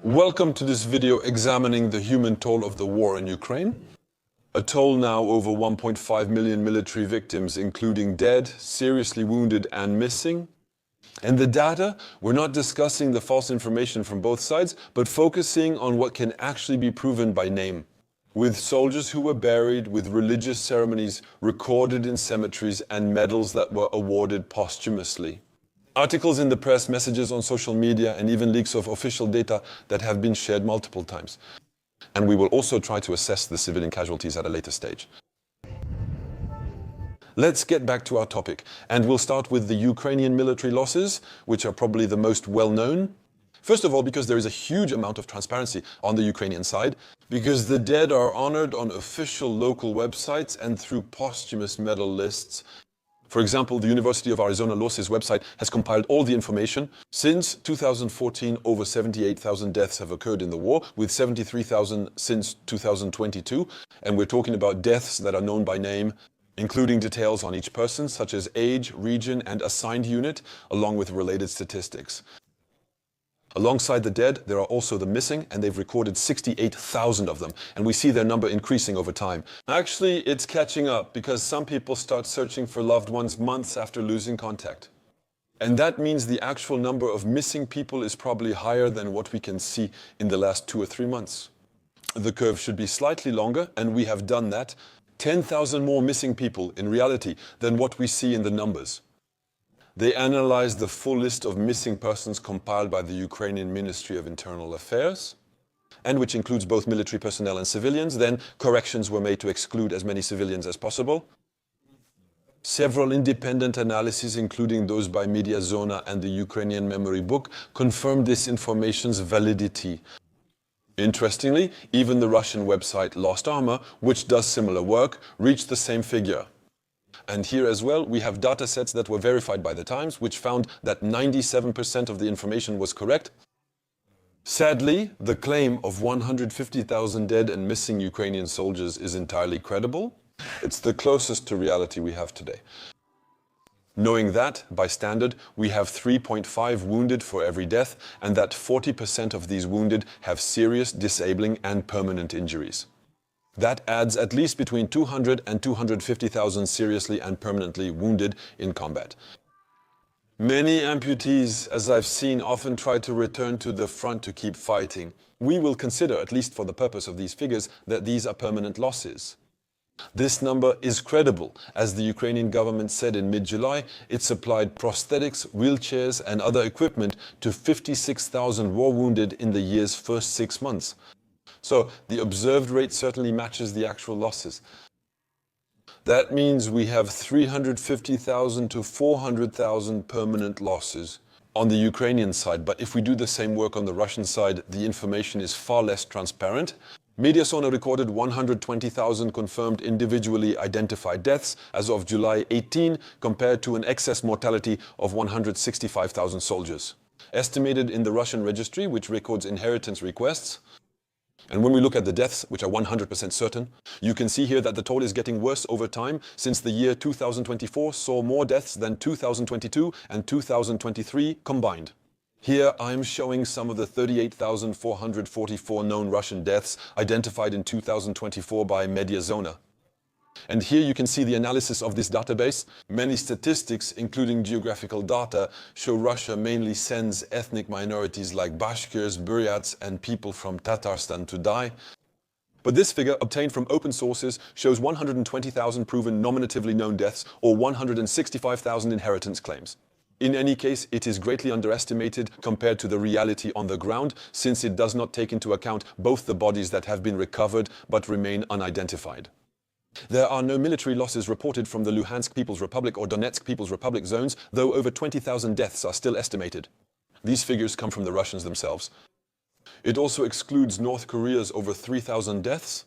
Welcome to this video examining the human toll of the war in Ukraine. A toll now over 1.5 million military victims, including dead, seriously wounded and missing. And the data, we're not discussing the false information from both sides, but focusing on what can actually be proven by name. With soldiers who were buried, with religious ceremonies recorded in cemeteries and medals that were awarded posthumously. Articles in the press, messages on social media, and even leaks of official data that have been shared multiple times. And we will also try to assess the civilian casualties at a later stage. Let's get back to our topic, and we'll start with the Ukrainian military losses, which are probably the most well-known. First of all, because there is a huge amount of transparency on the Ukrainian side, because the dead are honored on official local websites and through posthumous medal lists. For example, the University of Arizona Losses website has compiled all the information. Since 2014, over 78,000 deaths have occurred in the war, with 73,000 since 2022. And we're talking about deaths that are known by name, including details on each person, such as age, region, and assigned unit, along with related statistics. Alongside the dead, there are also the missing, and they've recorded 68,000 of them, and we see their number increasing over time. Actually, it's catching up because some people start searching for loved ones months after losing contact. And that means the actual number of missing people is probably higher than what we can see in the last 2 or 3 months. The curve should be slightly longer, and we have done that. 10,000 more missing people in reality than what we see in the numbers. They analyzed the full list of missing persons compiled by the Ukrainian Ministry of Internal Affairs, and which includes both military personnel and civilians. Then corrections were made to exclude as many civilians as possible. Several independent analyses, including those by Mediazona and the Ukrainian Memory Book, confirmed this information's validity. Interestingly, even the Russian website Lost Armor, which does similar work, reached the same figure. And here as well, we have data sets that were verified by the Times, which found that 97% of the information was correct. Sadly, the claim of 150,000 dead and missing Ukrainian soldiers is entirely credible. It's the closest to reality we have today. Knowing that, by standard, we have 3.5 wounded for every death, and that 40% of these wounded have serious, disabling, and permanent injuries. That adds at least between 200 and 250,000 seriously and permanently wounded in combat. Many amputees, as I've seen, often try to return to the front to keep fighting. We will consider, at least for the purpose of these figures, that these are permanent losses. This number is credible, as the Ukrainian government said in mid-July it supplied prosthetics, wheelchairs and other equipment to 56,000 war wounded in the year's first 6 months. So the observed rate certainly matches the actual losses. That means we have 350,000 to 400,000 permanent losses on the Ukrainian side. But if we do the same work on the Russian side, the information is far less transparent. Mediazona recorded 120,000 confirmed individually identified deaths as of July 18, compared to an excess mortality of 165,000 soldiers. Estimated in the Russian registry, which records inheritance requests. And when we look at the deaths, which are 100% certain, you can see here that the toll is getting worse over time, since the year 2024 saw more deaths than 2022 and 2023 combined. Here I'm showing some of the 38,444 known Russian deaths identified in 2024 by Mediazona. And here you can see the analysis of this database. Many statistics, including geographical data, show Russia mainly sends ethnic minorities like Bashkirs, Buryats, and people from Tatarstan to die. But this figure, obtained from open sources, shows 120,000 proven nominatively known deaths or 165,000 inheritance claims. In any case, it is greatly underestimated compared to the reality on the ground, since it does not take into account both the bodies that have been recovered but remain unidentified. There are no military losses reported from the Luhansk People's Republic or Donetsk People's Republic zones, though over 20,000 deaths are still estimated. These figures come from the Russians themselves. It also excludes North Korea's over 3,000 deaths.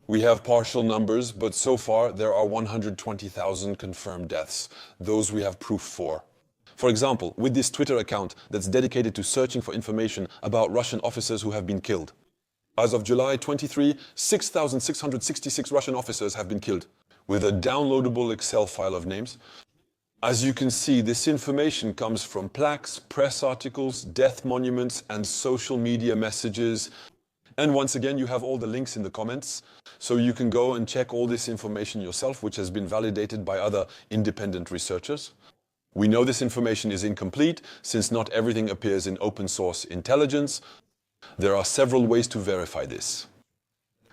We have partial numbers, but so far there are 120,000 confirmed deaths. Those we have proof for. For example, with this Twitter account that's dedicated to searching for information about Russian officers who have been killed. As of July 23, 6,666 Russian officers have been killed, with a downloadable Excel file of names. As you can see, this information comes from plaques, press articles, death monuments, and social media messages. And once again, you have all the links in the comments, so you can go and check all this information yourself, which has been validated by other independent researchers. We know this information is incomplete, since not everything appears in open source intelligence. There are several ways to verify this.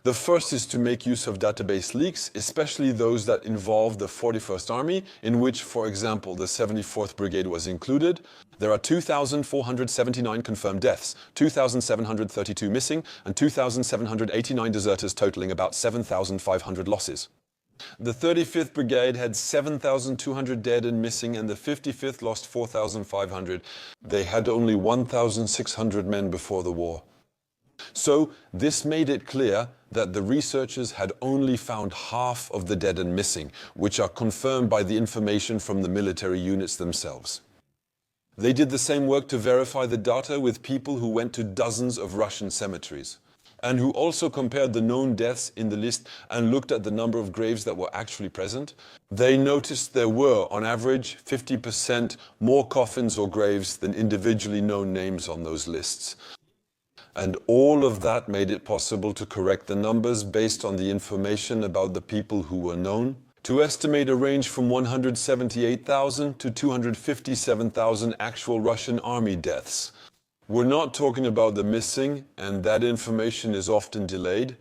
The first is to make use of database leaks, especially those that involve the 41st Army, in which, for example, the 74th Brigade was included. There are 2,479 confirmed deaths, 2,732 missing, and 2,789 deserters, totaling about 7,500 losses. The 35th Brigade had 7,200 dead and missing, and the 55th lost 4,500. They had only 1,600 men before the war. So this made it clear that the researchers had only found half of the dead and missing, which are confirmed by the information from the military units themselves. They did the same work to verify the data with people who went to dozens of Russian cemeteries, and who also compared the known deaths in the list and looked at the number of graves that were actually present. They noticed there were, on average, 50% more coffins or graves than individually known names on those lists. And all of that made it possible to correct the numbers based on the information about the people who were known, to estimate a range from 178,000 to 257,000 actual Russian army deaths. We're not talking about the missing, and that information is often delayed,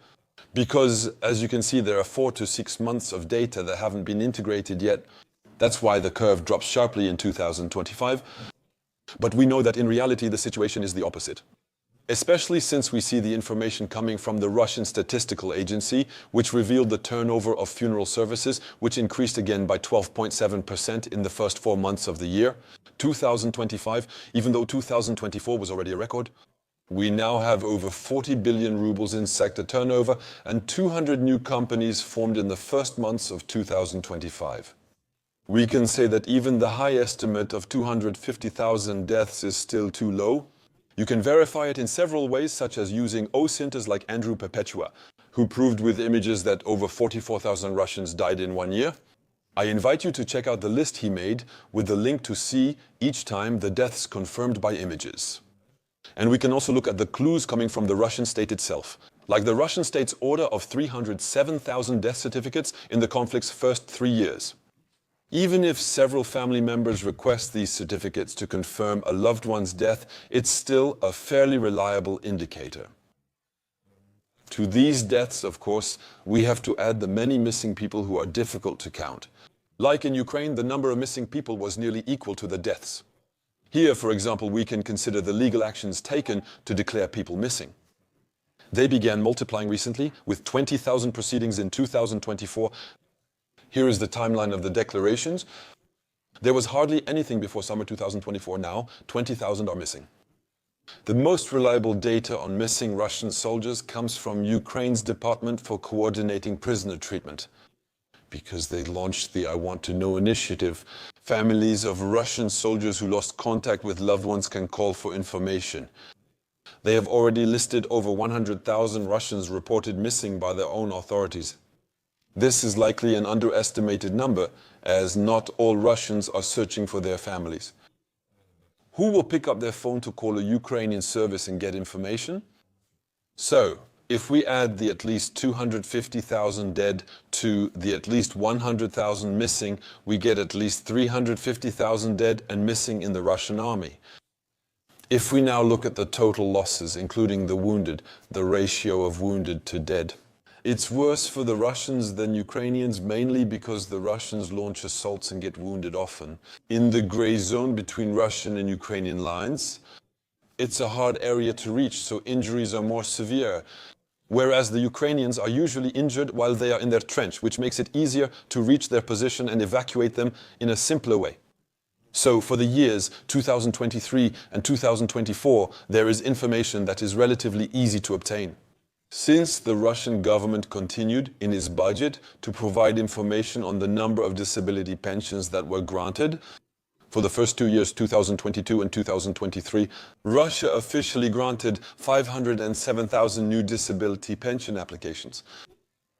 because, as you can see, there are 4 to 6 months of data that haven't been integrated yet. That's why the curve drops sharply in 2025. But we know that in reality the situation is the opposite. Especially since we see the information coming from the Russian Statistical Agency, which revealed the turnover of funeral services, which increased again by 12.7% in the first 4 months of the year, 2025, even though 2024 was already a record. We now have over 40 billion rubles in sector turnover and 200 new companies formed in the first months of 2025. We can say that even the high estimate of 250,000 deaths is still too low. You can verify it in several ways, such as using OSINTers like Andrew Perpetua, who proved with images that over 44,000 Russians died in 1 year. I invite you to check out the list he made with the link to see each time the deaths confirmed by images. And we can also look at the clues coming from the Russian state itself, like the Russian state's order of 307,000 death certificates in the conflict's first 3 years. Even if several family members request these certificates to confirm a loved one's death, it's still a fairly reliable indicator. To these deaths, of course, we have to add the many missing people who are difficult to count. Like in Ukraine, the number of missing people was nearly equal to the deaths. Here, for example, we can consider the legal actions taken to declare people missing. They began multiplying recently, with 20,000 proceedings in 2024. Here is the timeline of the declarations. There was hardly anything before summer 2024. Now, 20,000 are missing. The most reliable data on missing Russian soldiers comes from Ukraine's Department for Coordinating Prisoner Treatment, because they launched the I Want to Know initiative. Families of Russian soldiers who lost contact with loved ones can call for information. They have already listed over 100,000 Russians reported missing by their own authorities. This is likely an underestimated number, as not all Russians are searching for their families. Who will pick up their phone to call a Ukrainian service and get information? So, if we add the at least 250,000 dead to the at least 100,000 missing, we get at least 350,000 dead and missing in the Russian army. If we now look at the total losses, including the wounded, the ratio of wounded to dead, it's worse for the Russians than Ukrainians, mainly because the Russians launch assaults and get wounded often. In the gray zone between Russian and Ukrainian lines, it's a hard area to reach, so injuries are more severe. Whereas the Ukrainians are usually injured while they are in their trench, which makes it easier to reach their position and evacuate them in a simpler way. So for the years 2023 and 2024, there is information that is relatively easy to obtain. Since the Russian government continued in its budget to provide information on the number of disability pensions that were granted, for the first 2 years, 2022 and 2023, Russia officially granted 507,000 new disability pension applications.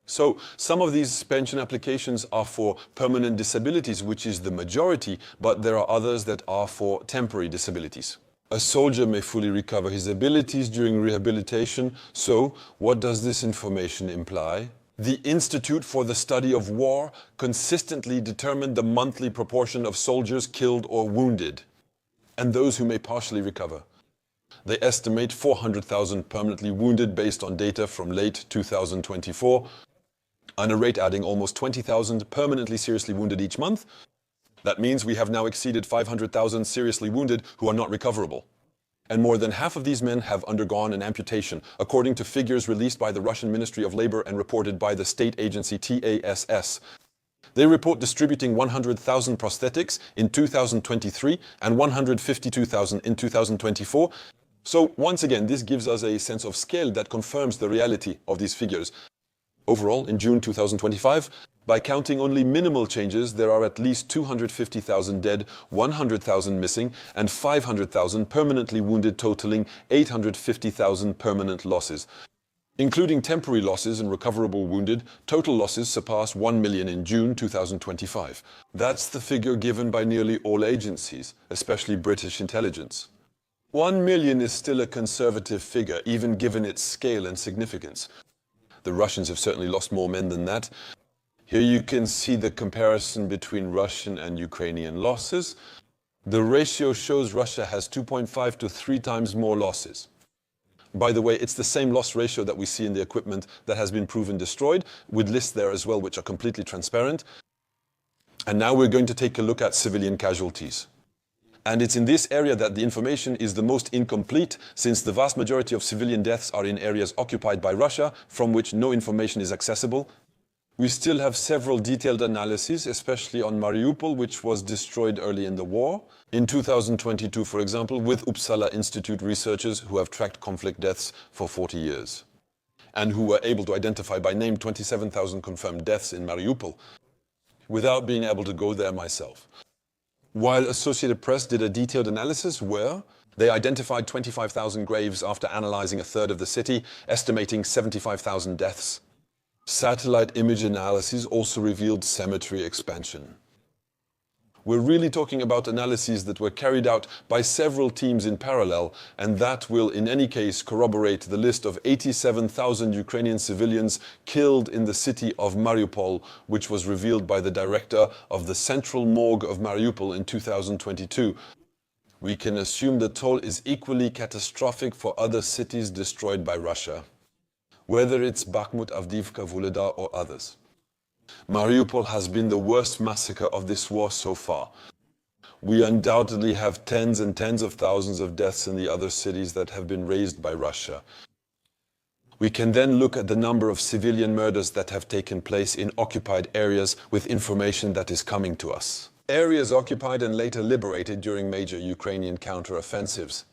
So some of these pension applications are for permanent disabilities, which is the majority, but there are others that are for temporary disabilities. A soldier may fully recover his abilities during rehabilitation. So what does this information imply? The Institute for the Study of War consistently determined the monthly proportion of soldiers killed or wounded, and those who may partially recover. They estimate 400,000 permanently wounded based on data from late 2024, and a rate adding almost 20,000 permanently seriously wounded each month. That means we have now exceeded 500,000 seriously wounded who are not recoverable. And more than half of these men have undergone an amputation, according to figures released by the Russian Ministry of Labor and reported by the state agency TASS. They report distributing 100,000 prosthetics in 2023 and 152,000 in 2024. So once again, this gives us a sense of scale that confirms the reality of these figures. Overall, in June 2025, by counting only minimal changes, there are at least 250,000 dead, 100,000 missing, and 500,000 permanently wounded, totaling 850,000 permanent losses. Including temporary losses and recoverable wounded, total losses surpass 1 million in June 2025. That's the figure given by nearly all agencies, especially British intelligence. 1 million is still a conservative figure, even given its scale and significance. The Russians have certainly lost more men than that. Here you can see the comparison between Russian and Ukrainian losses. The ratio shows Russia has 2.5 to 3 times more losses. By the way, it's the same loss ratio that we see in the equipment that has been proven destroyed, with lists there as well which are completely transparent. And now we're going to take a look at civilian casualties. And it's in this area that the information is the most incomplete, since the vast majority of civilian deaths are in areas occupied by Russia, from which no information is accessible. We still have several detailed analyses, especially on Mariupol, which was destroyed early in the war. In 2022, for example, with Uppsala Institute researchers who have tracked conflict deaths for 40 years, and who were able to identify by name 27,000 confirmed deaths in Mariupol, without being able to go there myself. While Associated Press did a detailed analysis where they identified 25,000 graves after analyzing a third of the city, estimating 75,000 deaths. Satellite image analyses also revealed cemetery expansion. We're really talking about analyses that were carried out by several teams in parallel, and that will in any case corroborate the list of 87,000 Ukrainian civilians killed in the city of Mariupol, which was revealed by the director of the Central Morgue of Mariupol in 2022. We can assume the toll is equally catastrophic for other cities destroyed by Russia, whether it's Bakhmut, Avdiivka, Vuhledar or others. Mariupol has been the worst massacre of this war so far. We undoubtedly have tens and tens of thousands of deaths in the other cities that have been razed by Russia. We can then look at the number of civilian murders that have taken place in occupied areas with information that is coming to us. Areas occupied and later liberated during major Ukrainian counter-offensives.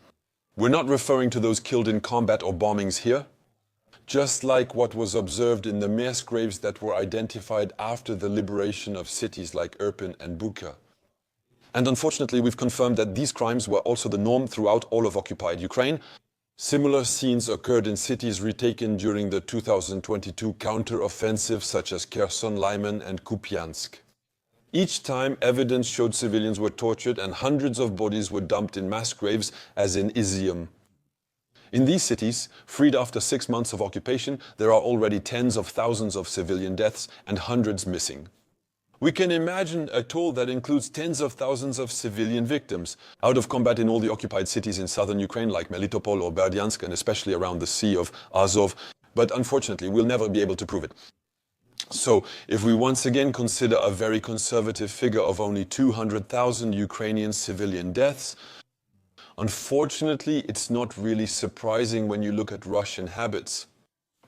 We're not referring to those killed in combat or bombings here. Just like what was observed in the mass graves that were identified after the liberation of cities like Irpin and Bucha. And unfortunately, we've confirmed that these crimes were also the norm throughout all of occupied Ukraine. Similar scenes occurred in cities retaken during the 2022 counter-offensive, such as Kherson, Lyman and Kupiansk. Each time, evidence showed civilians were tortured and hundreds of bodies were dumped in mass graves, as in Izium. In these cities, freed after 6 months of occupation, there are already tens of thousands of civilian deaths and hundreds missing. We can imagine a toll that includes tens of thousands of civilian victims, out of combat in all the occupied cities in southern Ukraine like Melitopol or Berdyansk, and especially around the Sea of Azov, but unfortunately we'll never be able to prove it. So, if we once again consider a very conservative figure of only 200,000 Ukrainian civilian deaths, unfortunately, it's not really surprising when you look at Russian habits.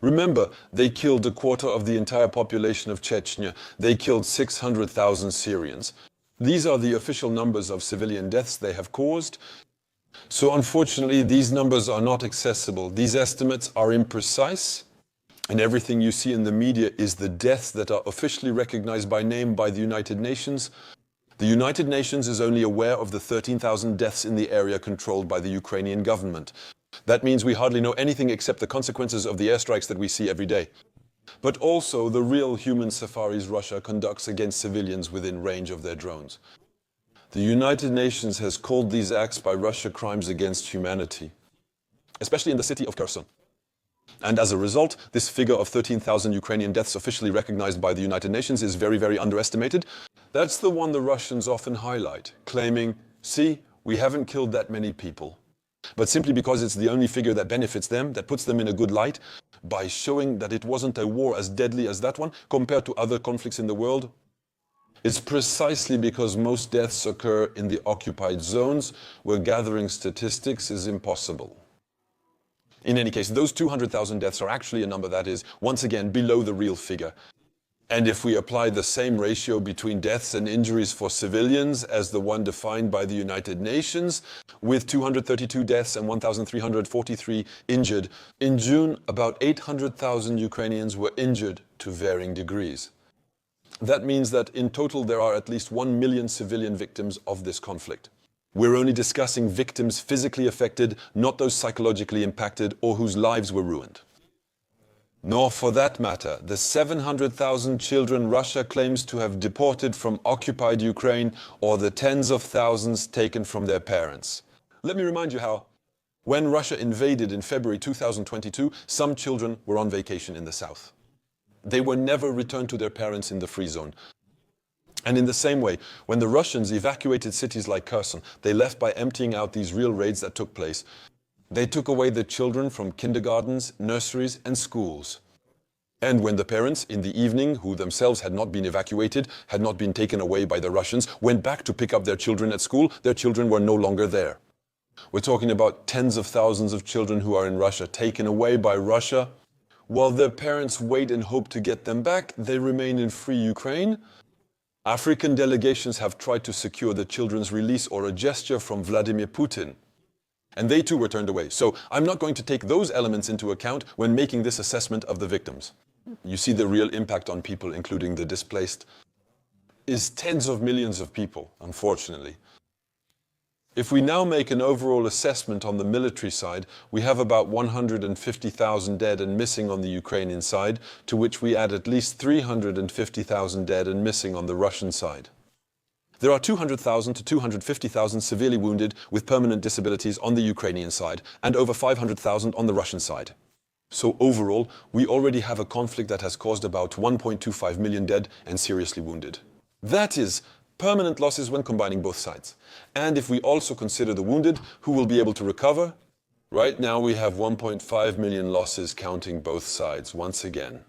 Remember, they killed a quarter of the entire population of Chechnya. They killed 600,000 Syrians. These are the official numbers of civilian deaths they have caused. So unfortunately, these numbers are not accessible. These estimates are imprecise. And everything you see in the media is the deaths that are officially recognized by name by the United Nations. The United Nations is only aware of the 13,000 deaths in the area controlled by the Ukrainian government. That means we hardly know anything except the consequences of the airstrikes that we see every day. but also the real human safaris Russia conducts against civilians within range of their drones. The United Nations has called these acts by Russia crimes against humanity, especially in the city of Kherson. And as a result, this figure of 13,000 Ukrainian deaths officially recognized by the United Nations is very, very underestimated. That's the one the Russians often highlight, claiming, see, we haven't killed that many people. But simply because it's the only figure that benefits them, that puts them in a good light, by showing that it wasn't a war as deadly as that one compared to other conflicts in the world. It's precisely because most deaths occur in the occupied zones where gathering statistics is impossible. In any case, those 200,000 deaths are actually a number that is, once again, below the real figure. And if we apply the same ratio between deaths and injuries for civilians as the one defined by the United Nations, with 232 deaths and 1,343 injured, in June, about 800,000 Ukrainians were injured to varying degrees. That means that in total there are at least 1 million civilian victims of this conflict. We're only discussing victims physically affected, not those psychologically impacted or whose lives were ruined. Nor, for that matter, the 700,000 children Russia claims to have deported from occupied Ukraine or the tens of thousands taken from their parents. Let me remind you how, when Russia invaded in February 2022, some children were on vacation in the south. They were never returned to their parents in the free zone. And in the same way, when the Russians evacuated cities like Kherson, they left by emptying out these real raids that took place. They took away the children from kindergartens, nurseries, and schools. And when the parents, in the evening, who themselves had not been evacuated, had not been taken away by the Russians, went back to pick up their children at school, their children were no longer there. We're talking about tens of thousands of children who are in Russia, taken away by Russia. While their parents wait and hope to get them back, they remain in free Ukraine. African delegations have tried to secure the children's release or a gesture from Vladimir Putin. And they too were turned away. So I'm not going to take those elements into account when making this assessment of the victims. You see the real impact on people, including the displaced, is tens of millions of people, unfortunately. If we now make an overall assessment on the military side, we have about 150,000 dead and missing on the Ukrainian side, to which we add at least 350,000 dead and missing on the Russian side. There are 200,000 to 250,000 severely wounded with permanent disabilities on the Ukrainian side and over 500,000 on the Russian side. So overall, we already have a conflict that has caused about 1.25 million dead and seriously wounded. That is permanent losses when combining both sides. And if we also consider the wounded who will be able to recover, right now we have 1.5 million losses counting both sides once again.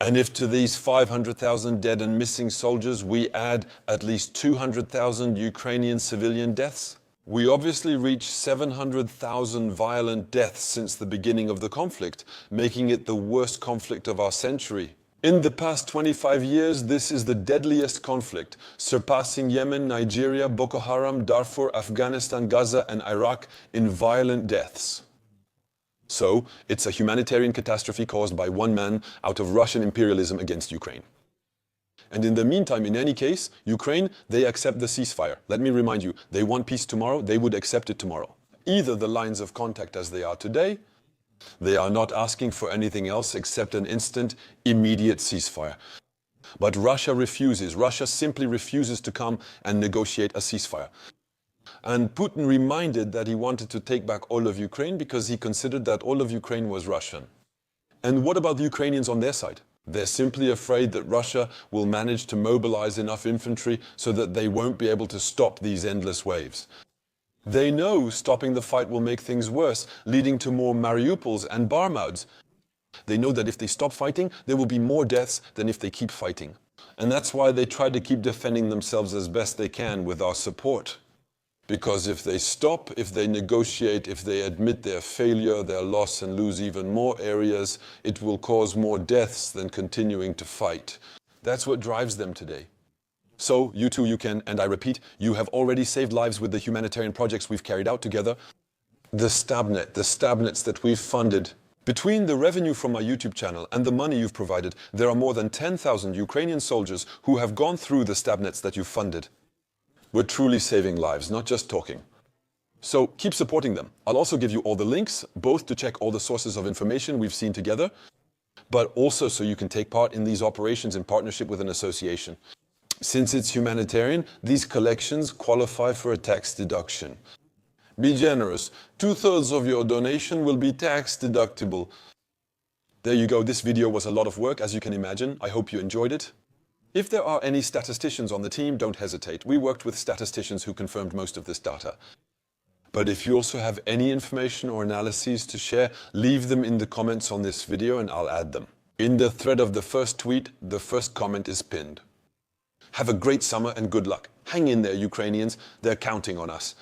And if to these 500,000 dead and missing soldiers we add at least 200,000 Ukrainian civilian deaths, we obviously reach 700,000 violent deaths since the beginning of the conflict, making it the worst conflict of our century. In the past 25 years, this is the deadliest conflict, surpassing Yemen, Nigeria, Boko Haram, Darfur, Afghanistan, Gaza, and Iraq in violent deaths. So, it's a humanitarian catastrophe caused by one man out of Russian imperialism against Ukraine. And in the meantime, in any case, Ukraine, they accept the ceasefire. Let me remind you, they want peace tomorrow, they would accept it tomorrow. Either the lines of contact as they are today, they are not asking for anything else except an instant, immediate ceasefire. But Russia refuses. Russia simply refuses to come and negotiate a ceasefire. And Putin reminded that he wanted to take back all of Ukraine because he considered that all of Ukraine was Russian. And what about the Ukrainians on their side? They're simply afraid that Russia will manage to mobilize enough infantry so that they won't be able to stop these endless waves. They know stopping the fight will make things worse, leading to more Mariupols and Barmouds. They know that if they stop fighting, there will be more deaths than if they keep fighting. And that's why they try to keep defending themselves as best they can with our support. Because if they stop, if they negotiate, if they admit their failure, their loss, and lose even more areas, it will cause more deaths than continuing to fight. That's what drives them today. So, you too, you can, and I repeat, you have already saved lives with the humanitarian projects we've carried out together. The stabnets that we've funded. Between the revenue from my YouTube channel and the money you've provided, there are more than 10,000 Ukrainian soldiers who have gone through the stabnets that you've funded. We're truly saving lives, not just talking. So keep supporting them. I'll also give you all the links, both to check all the sources of information we've seen together, but also so you can take part in these operations in partnership with an association. Since it's humanitarian, these collections qualify for a tax deduction. Be generous. 2/3 of your donation will be tax deductible. There you go. This video was a lot of work, as you can imagine. I hope you enjoyed it. If there are any statisticians on the team, don't hesitate. We worked with statisticians who confirmed most of this data. But if you also have any information or analyses to share, leave them in the comments on this video and I'll add them. In the thread of the first tweet, the first comment is pinned. Have a great summer and good luck. Hang in there, Ukrainians. They're counting on us.